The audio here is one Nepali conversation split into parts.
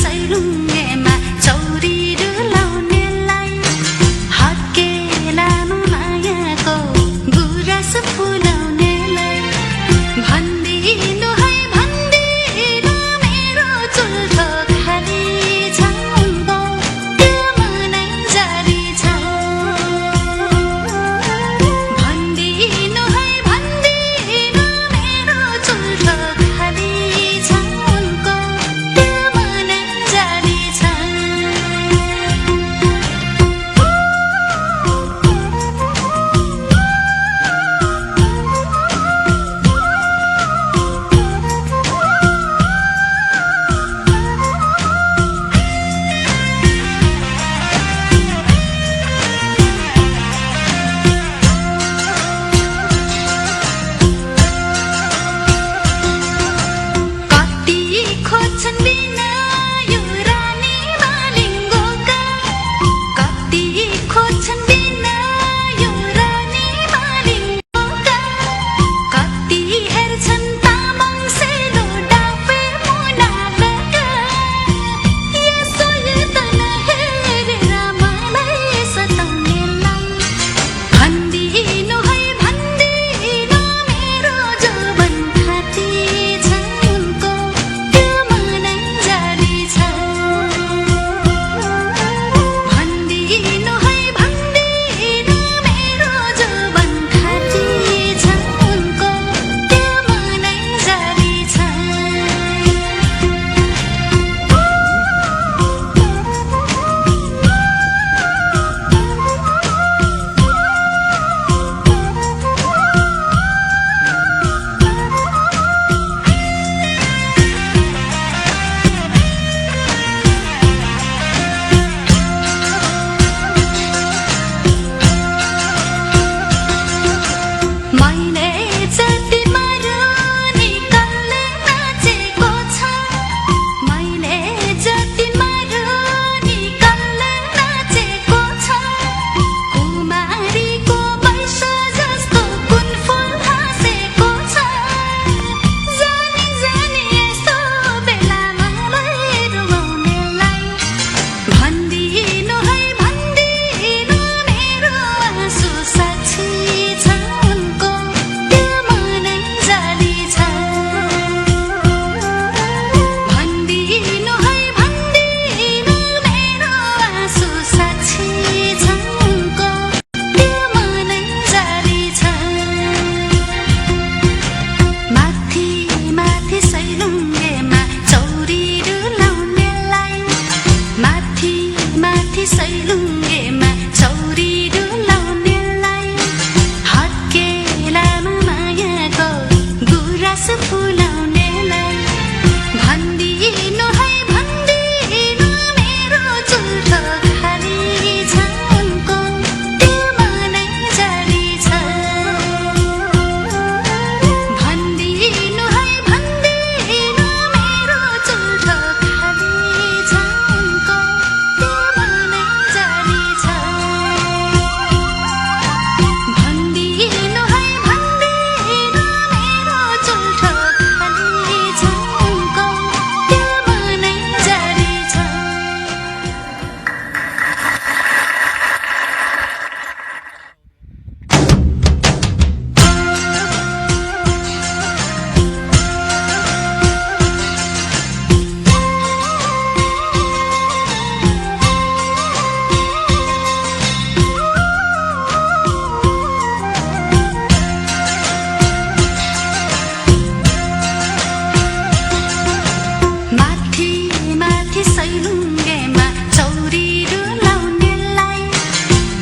सैलुङ्गेमा चौरी डुलाउनेलाई हत्केलामा मायाको गुराँस फुलाउनेलाई भन्दिनु है भन्दिनु मेरो चुल्ठो खाली छ त्यो मनै जारी छ भन्दिनु है भन्दिनु मेरो चुल्ठो खाली छ त्यो मनै जारी छ कति खोज्छन् बिना यो रानी मालिङ्गोका कति खोज्छन् बिना यो रानी मालिङ्गोका कति हेर्छन् तामाङ सेलो डाफे मुनालका यसो त नहेरेर मलाई सताउनेलाई भन्दिनु है भन्दिनु मेरो जोबन खाती छ त्यो मनै जारी छ भन्दिनु है भन्दिनु मेरो जोबन खाती छ त्यो मनै जारी छ मैले जति मारुनी कल्ले नाचेको छ मैले जति मारुनी कल्ले नाचेको छ कुमारीको वैश जस्तो कुन फुल हाँसेको छ जानी जानी यस्तो बेला मलाई रुवाउनेलाई भन्दिनु है भन्दिनु मेरो आँसु साक्षी छ त्यो मनै जारी छ भन्दिनु है भन्दिनु मेरो आँसु साक्षी छ त्यो मनै जारी छ माथि माथि सैलुङ्गेमा चौरी डुलाउनेलाई माथि माथि सैलुङ्गेमा चौरी डुलाउनेलाई हत्केलामा मायाको गुराँस फुलाउनेलाई भन्दिनु है भन्दिनु मेरो चुल्ठो खाली छ त्यो मनै जारी छ भन्दिनु है भन्दिनु मेरो चुल्ठो खाली छ त्यो मनै जारी छ भन्दिनु है भन्दिनु मेरो चुल्ठो खाली छ त्यो मनै जारी छ माथि माथि सैलुङ्गेमा चौरी डुलाउनेलाई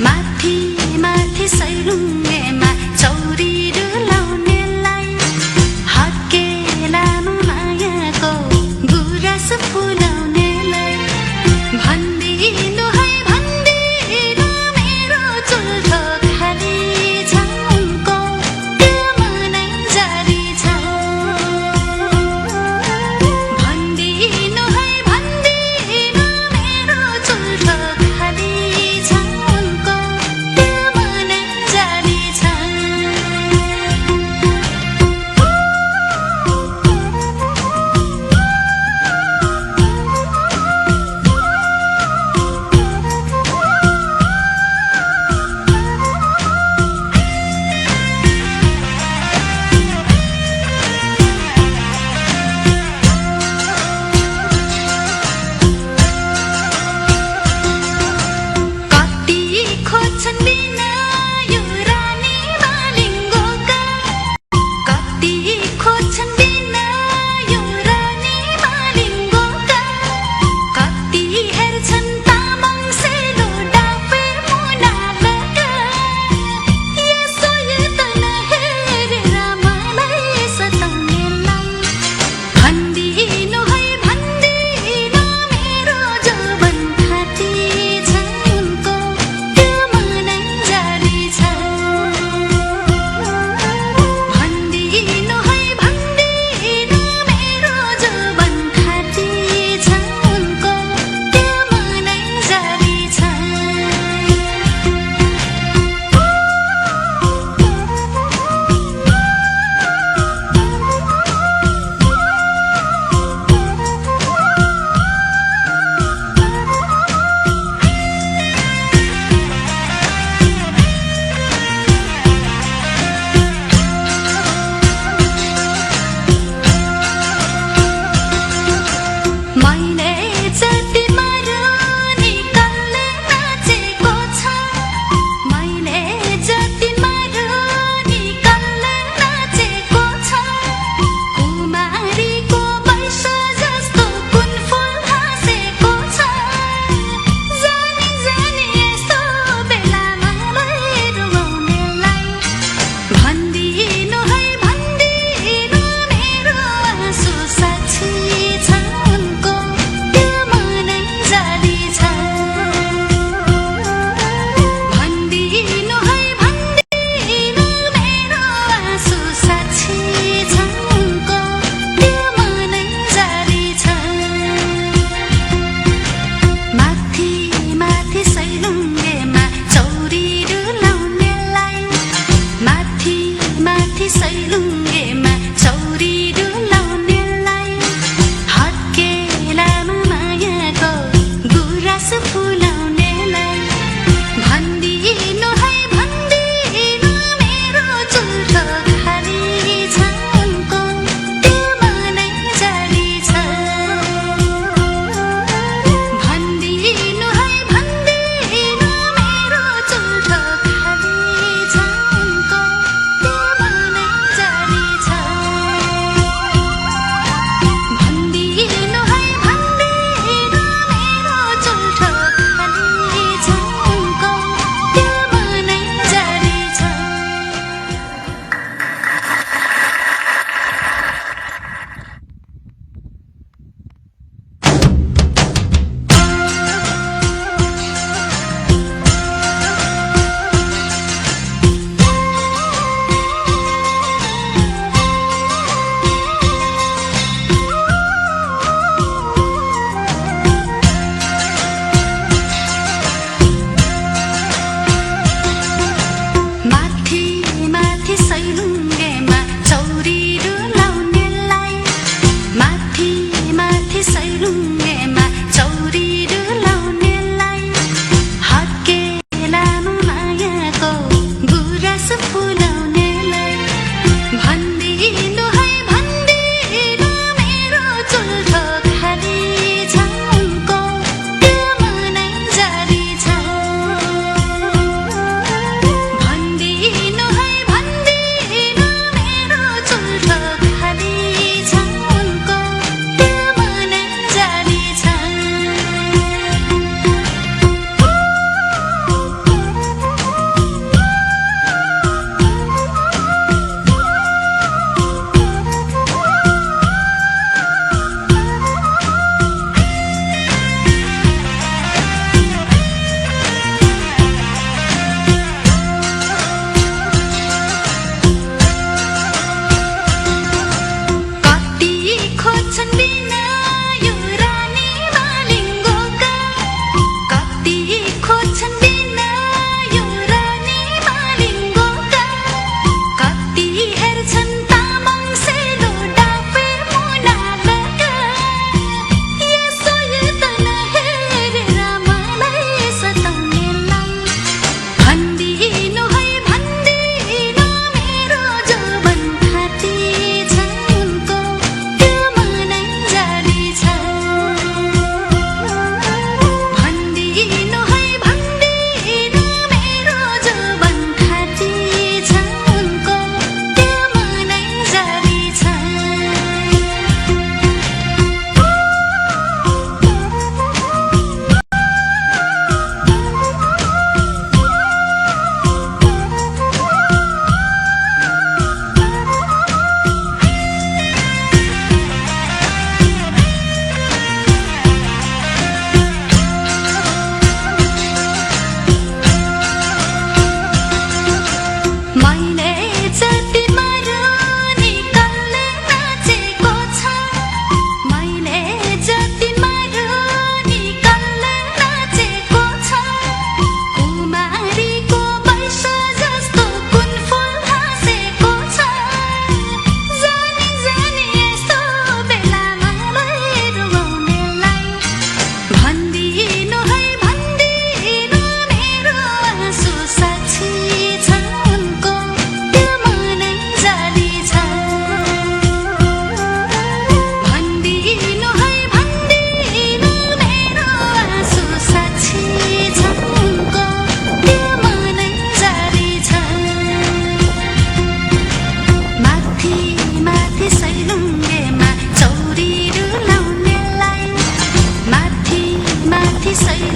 माथि माथि सैलुङ्गेमा चौरी डुलाउनेलाई हत्केलामा मायाको गुराँस फुलाउनेलाई भन्दिनु है भन्दिनु मेरो चुल्ठो खाली छ त्यो मनै जारी छ भन्दिनु है भन्दिनु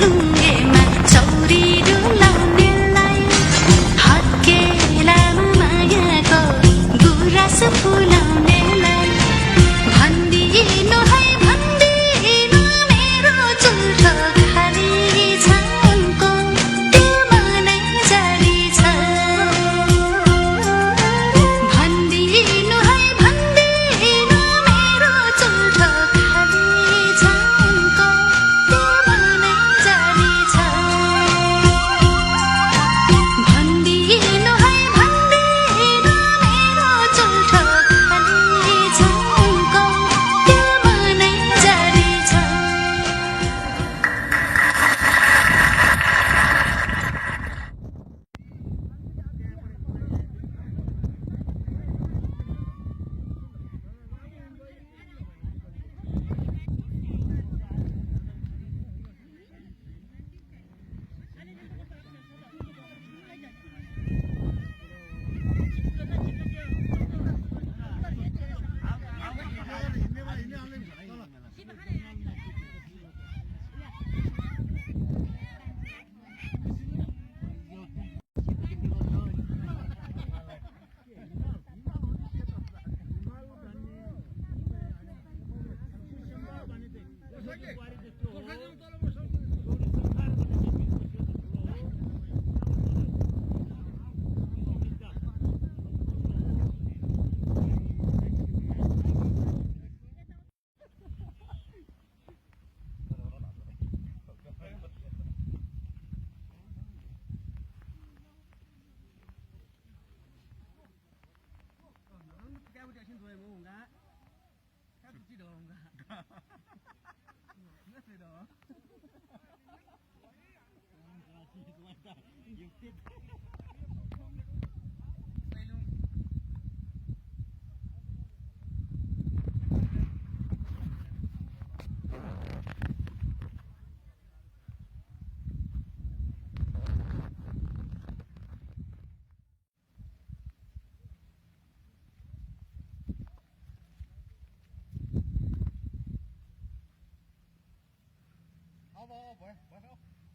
लुङ्गेमा चौरी डुलाउनेलाई हत्केलामा मायाको गुराँस फुलाउनेलाई भन्दिनु है भन्दिनु मेरो चुल्ठो खाली छ उनको त्यो मनै जाली छ भन्दिनु है भन्दिनु मेरो चुल्ठो खाली छ उनको त्यो मनै जाली छ भन्दिनु है भन्दिनु मेरो चुल्ठो खाली छ उनको त्यो मनै जाली छ好不好？不好。